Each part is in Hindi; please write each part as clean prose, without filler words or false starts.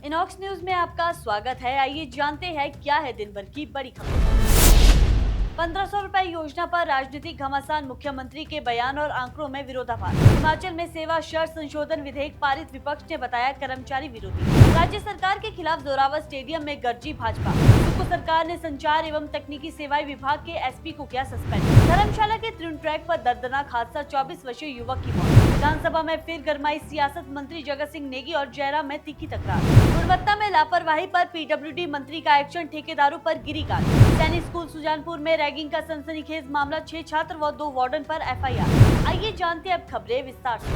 इनॉक्स न्यूज में आपका स्वागत है। आइए जानते हैं क्या है दिन भर की बड़ी खबर। 1500 रुपए योजना पर राजनीतिक घमासान, मुख्यमंत्री के बयान और आंकड़ों में विरोधाभास। हिमाचल में सेवा शर्त संशोधन विधेयक पारित, विपक्ष ने बताया कर्मचारी विरोधी। राज्य सरकार के खिलाफ जोरावर स्टेडियम में गरजी भाजपा। सुक्खू सरकार ने संचार एवं तकनीकी सेवाएं विभाग के एसपी को किया सस्पेंड। धर्मशाला के त्रिन ट्रैक पर दर्दनाक हादसा, 24 वर्षीय युवक की मौत। विधानसभा में फिर गरमाई सियासत, मंत्री जगत सिंह नेगी और जयराम में तीखी तकरार। गुणवत्ता में लापरवाही पर पीडब्ल्यूडी मंत्री का एक्शन, ठेकेदारों पर गिरी गाज। सैनिक स्कूल सुजानपुर में रैगिंग का सनसनीखेज मामला, 6 छात्र व 2 वार्डन पर एफआईआर। आइए जानते हैं अब खबरें विस्तार से।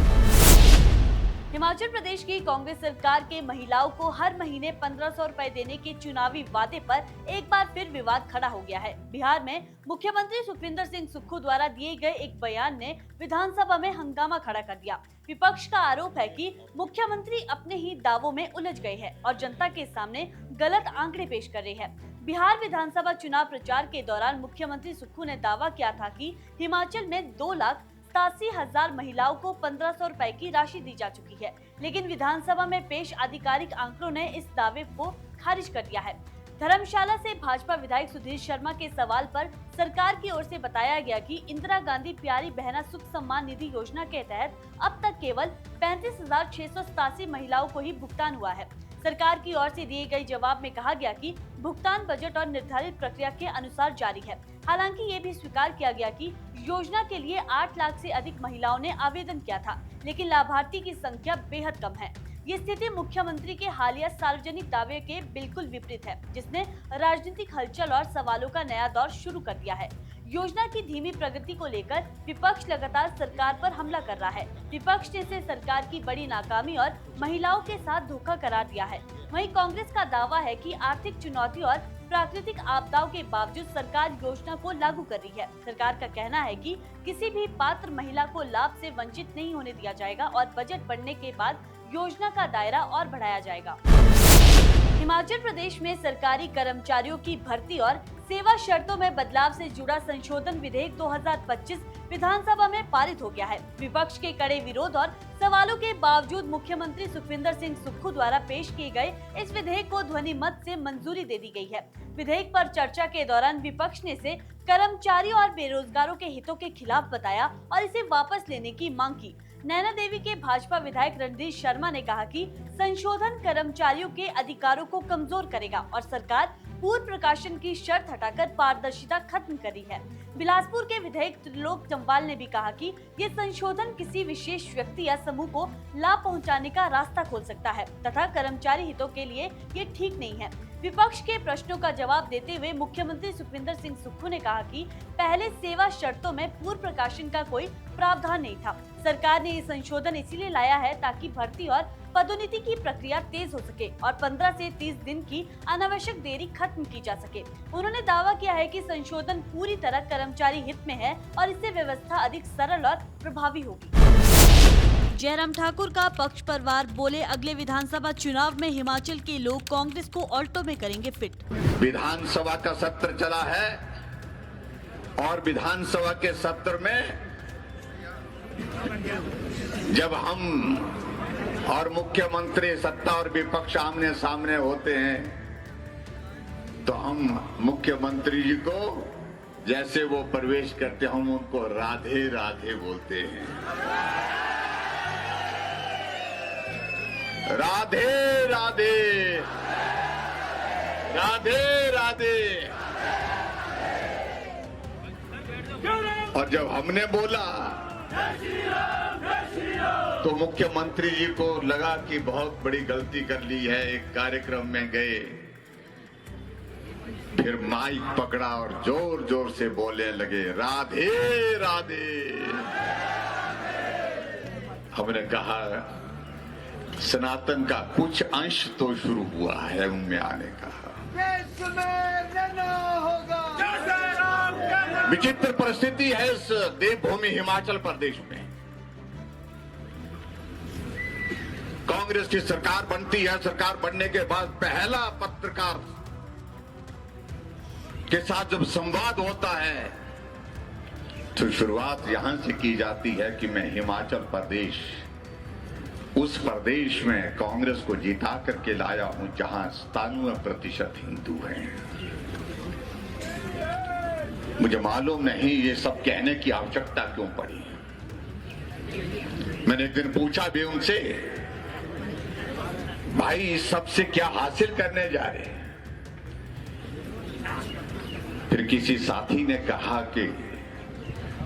हिमाचल प्रदेश की कांग्रेस सरकार के महिलाओं को हर महीने 1500 रुपए देने के चुनावी वादे पर एक बार फिर विवाद खड़ा हो गया है। बिहार में मुख्यमंत्री सुखविंदर सिंह सुक्खू द्वारा दिए गए एक बयान ने विधानसभा में हंगामा खड़ा कर दिया। विपक्ष का आरोप है कि मुख्यमंत्री अपने ही दावों में उलझ गए हैं और जनता के सामने गलत आंकड़े पेश कर रहे हैं। बिहार विधानसभा चुनाव प्रचार के दौरान मुख्यमंत्री सुक्खू ने दावा किया था कि हिमाचल में 2,87,000 महिलाओं को 1500 रुपए की राशि दी जा चुकी है, लेकिन विधानसभा में पेश आधिकारिक आंकड़ों ने इस दावे को खारिज कर दिया है। धर्मशाला से भाजपा विधायक सुधीर शर्मा के सवाल पर सरकार की ओर से बताया गया कि इंदिरा गांधी प्यारी बहना सुख सम्मान निधि योजना के तहत अब तक केवल 35,687 महिलाओं को ही भुगतान हुआ है। सरकार की ओर से दिए गए जवाब में कहा गया कि भुगतान बजट और निर्धारित प्रक्रिया के अनुसार जारी है। हालांकि ये भी स्वीकार किया गया कि योजना के लिए 8 लाख से अधिक महिलाओं ने आवेदन किया था, लेकिन लाभार्थी की संख्या बेहद कम है। ये स्थिति मुख्यमंत्री के हालिया सार्वजनिक दावे के बिल्कुल विपरीत है, जिसने राजनीतिक हलचल और सवालों का नया दौर शुरू कर दिया है। योजना की धीमी प्रगति को लेकर विपक्ष लगातार सरकार पर हमला कर रहा है। विपक्ष ने इसे सरकार की बड़ी नाकामी और महिलाओं के साथ धोखा करार दिया है। वहीं कांग्रेस का दावा है कि आर्थिक चुनौती और प्राकृतिक आपदाओं के बावजूद सरकार योजना को लागू कर रही है। सरकार का कहना है कि किसी भी पात्र महिला को लाभ से वंचित नहीं होने दिया जाएगा और बजट बढ़ने के बाद योजना का दायरा और बढ़ाया जाएगा। हिमाचल प्रदेश में सरकारी कर्मचारियों की भर्ती और सेवा शर्तों में बदलाव से जुड़ा संशोधन विधेयक 2025 विधानसभा में पारित हो गया है। विपक्ष के कड़े विरोध और सवालों के बावजूद मुख्यमंत्री सुखविंदर सिंह सुक्खू द्वारा पेश किए गए इस विधेयक को ध्वनि मत से मंजूरी दे दी गई है। विधेयक पर चर्चा के दौरान विपक्ष ने इसे कर्मचारियों और बेरोजगारों के हितों के खिलाफ बताया और इसे वापस लेने की मांग की। नैना देवी के भाजपा विधायक रणधीर शर्मा ने कहा कि संशोधन कर्मचारियों के अधिकारों को कमजोर करेगा और सरकार पूर्व प्रकाशन की शर्त हटाकर पारदर्शिता खत्म करी है। बिलासपुर के विधायक त्रिलोक जम्वाल ने भी कहा कि ये संशोधन किसी विशेष व्यक्ति या समूह को लाभ पहुंचाने का रास्ता खोल सकता है तथा कर्मचारी हितों के लिए ये ठीक नहीं है। विपक्ष के प्रश्नों का जवाब देते हुए मुख्यमंत्री सुखविंदर सिंह सुक्खू ने कहा कि पहले सेवा शर्तों में पूर्व प्रकाशन का कोई प्रावधान नहीं था। सरकार ने ये संशोधन इसीलिए लाया है ताकि भर्ती और पदोन्नति की प्रक्रिया तेज हो सके और 15 से 30 दिन की अनावश्यक देरी खत्म की जा सके। उन्होंने दावा किया है कि संशोधन पूरी तरह कर्मचारी हित में है और इससे व्यवस्था अधिक सरल और प्रभावी होगी। जयराम ठाकुर का पक्ष परवार बोले, अगले विधानसभा चुनाव में हिमाचल के लोग कांग्रेस को ऑल्टो में करेंगे फिट। विधानसभा का सत्र चला है और विधानसभा के सत्र में जब हम और मुख्यमंत्री, सत्ता और विपक्ष आमने सामने होते हैं तो हम मुख्यमंत्री जी को जैसे वो प्रवेश करते हम उनको राधे राधे बोलते हैं। राधे राधे, राधे राधे। और जब हमने बोला तो मुख्यमंत्री जी को लगा कि बहुत बड़ी गलती कर ली है। एक कार्यक्रम में गए, फिर माइक पकड़ा और जोर जोर से बोलने लगे राधे राधे। हमने कहा सनातन का कुछ अंश तो शुरू हुआ है उनमें आने का। विचित्र परिस्थिति है इस देवभूमि हिमाचल प्रदेश में। कांग्रेस की सरकार बनती है, सरकार बनने के बाद पहला पत्रकार के साथ जब संवाद होता है तो शुरुआत यहां से की जाती है कि मैं हिमाचल प्रदेश उस प्रदेश में कांग्रेस को जिता करके लाया हूं जहां 97% हिंदू हैं। मुझे मालूम नहीं ये सब कहने की आवश्यकता क्यों पड़ी। मैंने एक दिन पूछा भी उनसे, भाई इस सब से क्या हासिल करने जा रहे हैं? फिर किसी साथी ने कहा कि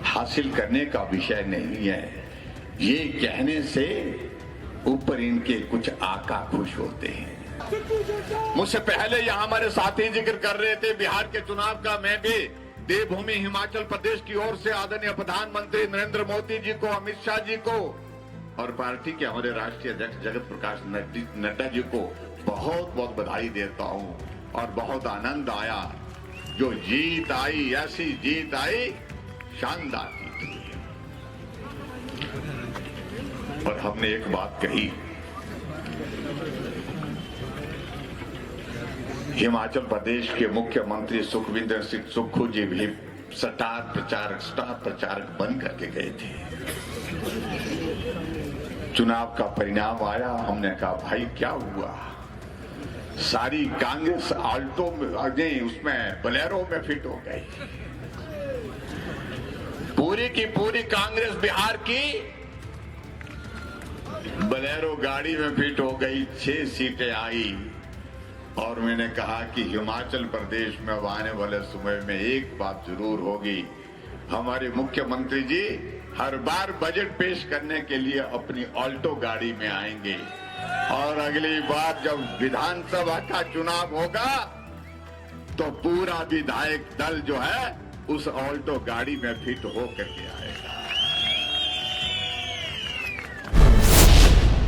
हासिल करने का विषय नहीं है, ये कहने से ऊपर इनके कुछ आका खुश होते हैं। मुझसे पहले यहां हमारे साथी जिक्र कर रहे थे बिहार के चुनाव का। मैं भी देवभूमि हिमाचल प्रदेश की ओर से आदरणीय प्रधानमंत्री नरेंद्र मोदी जी को, अमित शाह जी को और पार्टी के हमारे राष्ट्रीय अध्यक्ष जगत प्रकाश नड्डा जी को बहुत बहुत बधाई देता हूं। और बहुत आनंद आया, जो जीत आई, ऐसी जीत आई, शानदार जीत हुई। और हमने एक बात कही, हिमाचल प्रदेश के मुख्यमंत्री सुखविंदर सिंह सुक्खू जी भी स्टार प्रचारक बन करके गए थे। चुनाव का परिणाम आया, हमने कहा भाई क्या हुआ? सारी कांग्रेस आल्टो में, उसमें बोलेरो में फिट हो गई। पूरी की पूरी कांग्रेस बिहार की बोलेरो गाड़ी में फिट हो गई, 6 सीटें आई। और मैंने कहा कि हिमाचल प्रदेश में अब आने वाले समय में एक बात जरूर होगी, हमारे मुख्यमंत्री जी हर बार बजट पेश करने के लिए अपनी ऑल्टो गाड़ी में आएंगे। और अगली बार जब विधानसभा का चुनाव होगा तो पूरा विधायक दल जो है उस ऑल्टो गाड़ी में फिट होकर के आएगा।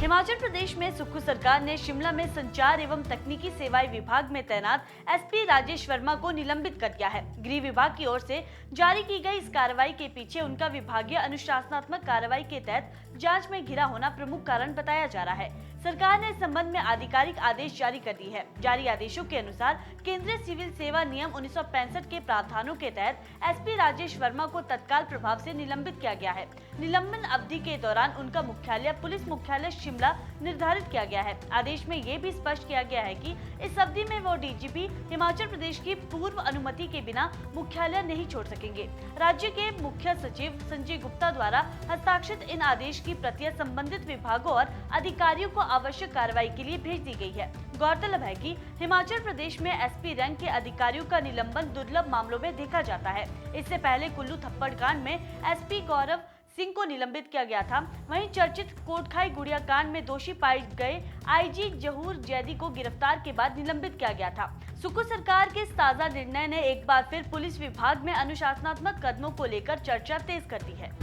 हिमाचल प्रदेश में सुक्खू सरकार ने शिमला में संचार एवं तकनीकी सेवाएं विभाग में तैनात एसपी राजेश वर्मा को निलंबित कर दिया है। गृह विभाग की ओर से जारी की गई इस कार्रवाई के पीछे उनका विभागीय अनुशासनात्मक कार्रवाई के तहत जांच में घिरा होना प्रमुख कारण बताया जा रहा है। सरकार ने इस संबंध में आधिकारिक आदेश जारी कर दी है। जारी आदेशों के अनुसार केंद्रीय सिविल सेवा नियम 1965 के प्रावधानों के तहत एसपी राजेश वर्मा को तत्काल प्रभाव से निलंबित किया गया है। निलंबन अवधि के दौरान उनका मुख्यालय पुलिस मुख्यालय शिमला निर्धारित किया गया है। आदेश में ये भी स्पष्ट किया गया है कि इस अवधि में वो डीजीपी हिमाचल प्रदेश की पूर्व अनुमति के बिना मुख्यालय नहीं छोड़ सकेंगे। राज्य के मुख्य सचिव संजय गुप्ता द्वारा हस्ताक्षरित इन आदेश की प्रतियां संबंधित विभागों और अधिकारियों को आवश्यक कार्रवाई के लिए भेज दी गई है। गौरतलब है कि हिमाचल प्रदेश में एसपी रैंक के अधिकारियों का निलंबन दुर्लभ मामलों में देखा जाता है। इससे पहले कुल्लू थप्पड़ कांड में एसपी गौरव सिंह को निलंबित किया गया था। वहीं चर्चित कोटखाई गुड़िया कांड में दोषी पाए गए आईजी जहूर जैदी को गिरफ्तार के बाद निलंबित किया गया था। सुक्खू सरकार के इस ताजा निर्णय ने एक बार फिर पुलिस विभाग में अनुशासनात्मक कदमों को लेकर चर्चा तेज कर दी है।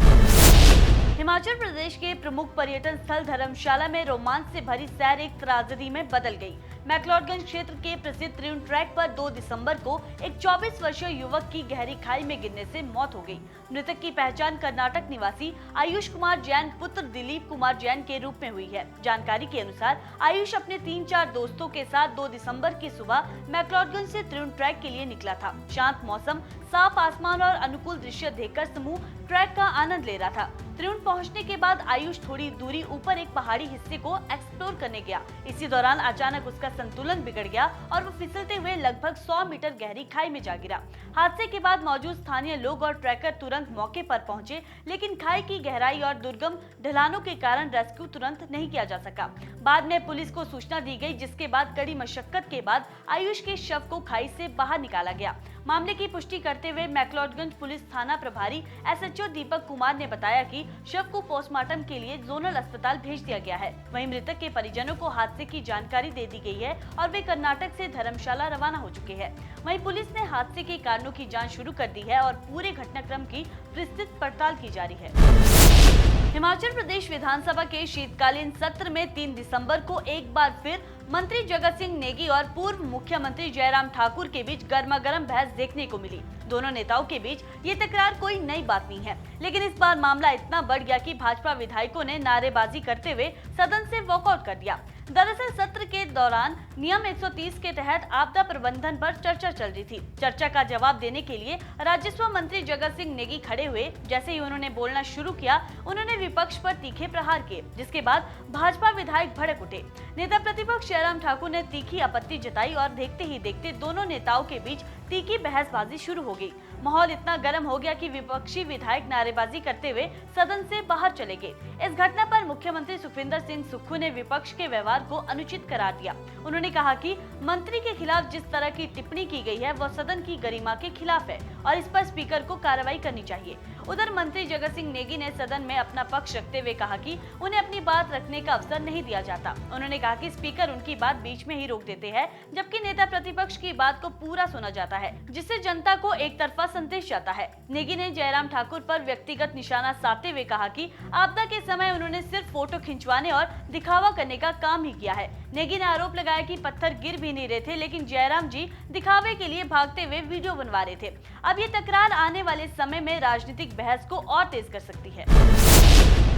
हिमाचल प्रदेश के प्रमुख पर्यटन स्थल धर्मशाला में रोमांच से भरी सैर एक त्राजेडी में बदल गई। मैक्लोडगंज क्षेत्र के प्रसिद्ध त्रिउंड ट्रैक पर 2 दिसंबर को एक 24 वर्षीय युवक की गहरी खाई में गिरने से मौत हो गई। मृतक की पहचान कर्नाटक निवासी आयुष कुमार जैन पुत्र दिलीप कुमार जैन के रूप में हुई है। जानकारी के अनुसार आयुष अपने 3-4 दोस्तों के साथ 2 दिसंबर की सुबह मैक्लोडगंज से त्रिउंड ट्रैक के लिए निकला था। शांत मौसम, साफ आसमान और अनुकूल दृश्य देखकर समूह ट्रैक का आनंद ले रहा था। त्रिउंड पहुंचने के बाद आयुष थोड़ी दूरी ऊपर एक पहाड़ी हिस्से को एक्सप्लोर करने गया। इसी दौरान अचानक उसका संतुलन बिगड़ गया और वो फिसलते हुए लगभग 100 मीटर गहरी खाई में जा गिरा। हादसे के बाद मौजूद स्थानीय लोग और ट्रैकर तुरंत मौके पर पहुंचे, लेकिन खाई की गहराई और दुर्गम ढलानों के कारण रेस्क्यू तुरंत नहीं किया जा सका। बाद में पुलिस को सूचना दी गई, जिसके बाद कड़ी मशक्कत के बाद आयुष के शव को खाई से बाहर निकाला गया। मामले की पुष्टि करते हुए मैक्लोडगंज पुलिस थाना प्रभारी एसएचओ दीपक कुमार ने बताया कि शव को पोस्टमार्टम के लिए जोनल अस्पताल भेज दिया गया है। वहीं मृतक के परिजनों को हादसे की जानकारी दे दी गई है और वे कर्नाटक से धर्मशाला रवाना हो चुके हैं। वहीं पुलिस ने हादसे के कारणों की जांच शुरू कर दी है और पूरे घटनाक्रम की विस्तृत पड़ताल की जा रही है। हिमाचल प्रदेश विधानसभा के शीतकालीन सत्र में 3 दिसंबर को एक बार फिर मंत्री जगत सिंह नेगी और पूर्व मुख्यमंत्री जयराम ठाकुर के बीच गर्मागर्म बहस देखने को मिली। दोनों नेताओं के बीच ये तकरार कोई नई बात नहीं है, लेकिन इस बार मामला इतना बढ़ गया कि भाजपा विधायकों ने नारेबाजी करते हुए सदन से वॉकआउट कर दिया। दरअसल सत्र के दौरान नियम 130 के तहत आपदा प्रबंधन पर चर्चा चल रही थी। चर्चा का जवाब देने के लिए राजस्व मंत्री जगत सिंह नेगी खड़े हुए। जैसे ही उन्होंने बोलना शुरू किया, उन्होंने विपक्ष पर तीखे प्रहार किए, जिसके बाद भाजपा विधायक भड़क उठे। नेता प्रतिपक्ष जयराम ठाकुर ने तीखी आपत्ति जताई और देखते ही देखते दोनों नेताओं के बीच तीखी बहसबाजी शुरू हो गई। माहौल इतना गर्म हो गया कि विपक्षी विधायक नारेबाजी करते हुए सदन से बाहर चले गए। इस घटना पर मुख्यमंत्री सुखविंदर सिंह सुक्खू ने विपक्ष के व्यवहार को अनुचित करार दिया। उन्होंने कहा कि मंत्री के खिलाफ जिस तरह की टिप्पणी की गई है वह सदन की गरिमा के खिलाफ है और इस पर स्पीकर को कार्रवाई करनी चाहिए। उधर मंत्री जगत सिंह नेगी ने सदन में अपना पक्ष रखते हुए कहा कि उन्हें अपनी बात रखने का अवसर नहीं दिया जाता। उन्होंने कहा कि स्पीकर उनकी बात बीच में ही रोक देते हैं, जबकि नेता प्रतिपक्ष की बात को पूरा सुना जाता है, जिससे जनता को एक तरफा संदेश जाता है। नेगी ने जयराम ठाकुर पर व्यक्तिगत निशाना साधते हुए कहा कि आपदा के समय उन्होंने सिर्फ फोटो खिंचवाने और दिखावा करने का काम ही किया है। नेगी ने आरोप लगाया कि पत्थर गिर भी नहीं रहे थे, लेकिन जयराम जी दिखावे के लिए भागते हुए वीडियो बनवा रहे थे। अब ये तकरार आने वाले समय में राजनीतिक बहस को और तेज कर सकती है।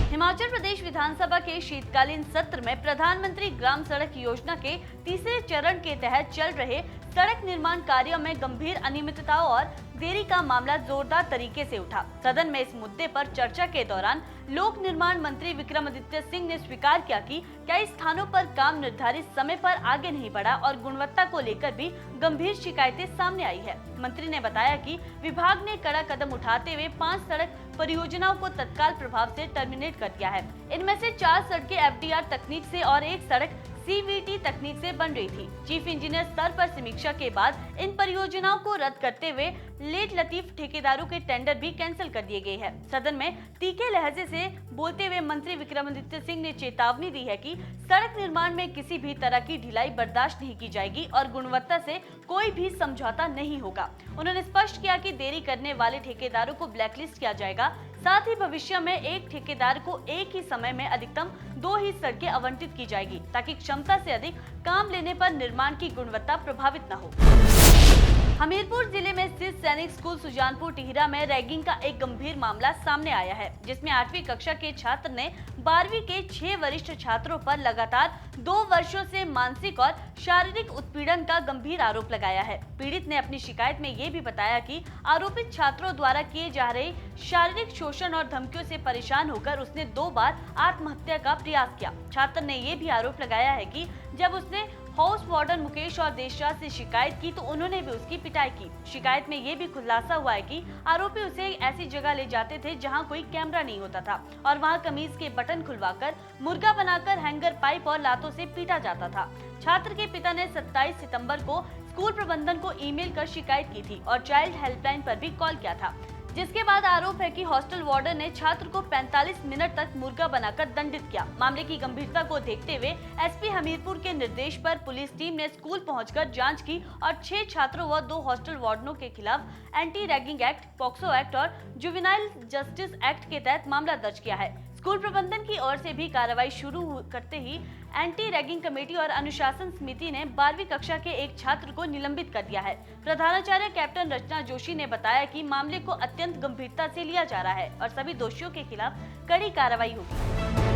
हिमाचल प्रदेश विधानसभा के शीतकालीन सत्र में प्रधानमंत्री ग्राम सड़क योजना के तीसरे चरण के तहत चल रहे सड़क निर्माण कार्यों में गंभीर अनियमितताओं और देरी का मामला जोरदार तरीके से उठा। सदन में इस मुद्दे पर चर्चा के दौरान लोक निर्माण मंत्री विक्रमादित्य सिंह ने स्वीकार किया कि कई स्थानों पर काम निर्धारित समय पर आगे नहीं बढ़ा और गुणवत्ता को लेकर भी गंभीर शिकायतें सामने आई है। मंत्री ने बताया कि विभाग ने कड़ा कदम उठाते हुए 5 सड़क परियोजनाओं को तत्काल प्रभाव से टर्मिनेट कर दिया है। इनमें से 4 सड़कें FDR तकनीक से और 1 सड़क CVT तकनीक से बन रही थी। चीफ इंजीनियर स्तर पर समीक्षा के बाद इन परियोजनाओं को रद्द करते हुए लेट लतीफ ठेकेदारों के टेंडर भी कैंसिल कर दिए गए हैं। सदन में तीखे लहजे से बोलते हुए मंत्री विक्रमादित्य सिंह ने चेतावनी दी है कि सड़क निर्माण में किसी भी तरह की ढिलाई बर्दाश्त नहीं की जाएगी और गुणवत्ता से कोई भी समझौता नहीं होगा। उन्होंने स्पष्ट किया कि देरी करने वाले ठेकेदारों को ब्लैकलिस्ट किया जाएगा। साथ ही भविष्य में एक ठेकेदार को एक ही समय में अधिकतम 2 ही सड़कें आवंटित की जाएगी, ताकि क्षमता से अधिक काम लेने पर निर्माण की गुणवत्ता प्रभावित न हो। हमीरपुर जिले में स्थित सैनिक स्कूल सुजानपुर टिहरा में रैगिंग का एक गंभीर मामला सामने आया है, जिसमें 8वीं कक्षा के छात्र ने 12वीं के 6 वरिष्ठ छात्रों पर लगातार 2 वर्षों से मानसिक और शारीरिक उत्पीड़न का गंभीर आरोप लगाया है। पीड़ित ने अपनी शिकायत में ये भी बताया कि आरोपित छात्रों द्वारा किए जा रहे शारीरिक शोषण और धमकियों से परेशान होकर उसने 2 बार आत्महत्या का प्रयास किया। छात्र ने ये भी आरोप लगाया है कि जब उसने हाउस वार्डन मुकेश और देशराज से शिकायत की तो उन्होंने भी उसकी पिटाई की। शिकायत में ये भी खुलासा हुआ है कि आरोपी उसे ऐसी जगह ले जाते थे जहां कोई कैमरा नहीं होता था और वहां कमीज के बटन खुलवाकर मुर्गा बनाकर हैंगर पाइप और लातों से पीटा जाता था। छात्र के पिता ने 27 सितंबर को स्कूल प्रबंधन को ईमेल कर शिकायत की थी और चाइल्ड हेल्पलाइन पर भी कॉल किया था, जिसके बाद आरोप है कि हॉस्टल वार्डन ने छात्र को 45 मिनट तक मुर्गा बनाकर दंडित किया। मामले की गंभीरता को देखते हुए एसपी हमीरपुर के निर्देश पर पुलिस टीम ने स्कूल पहुंचकर जांच की और 6 छात्रों व 2 हॉस्टल वार्डनों के खिलाफ anti ragging act, POCSO act और जुवेनाइल जस्टिस एक्ट के तहत मामला दर्ज किया है। स्कूल प्रबंधन की ओर से भी कार्रवाई शुरू करते ही एंटी रैगिंग कमेटी और अनुशासन समिति ने 12वीं कक्षा के एक छात्र को निलंबित कर दिया है। प्रधानाचार्य कैप्टन रचना जोशी ने बताया कि मामले को अत्यंत गंभीरता से लिया जा रहा है और सभी दोषियों के खिलाफ कड़ी कार्रवाई होगी।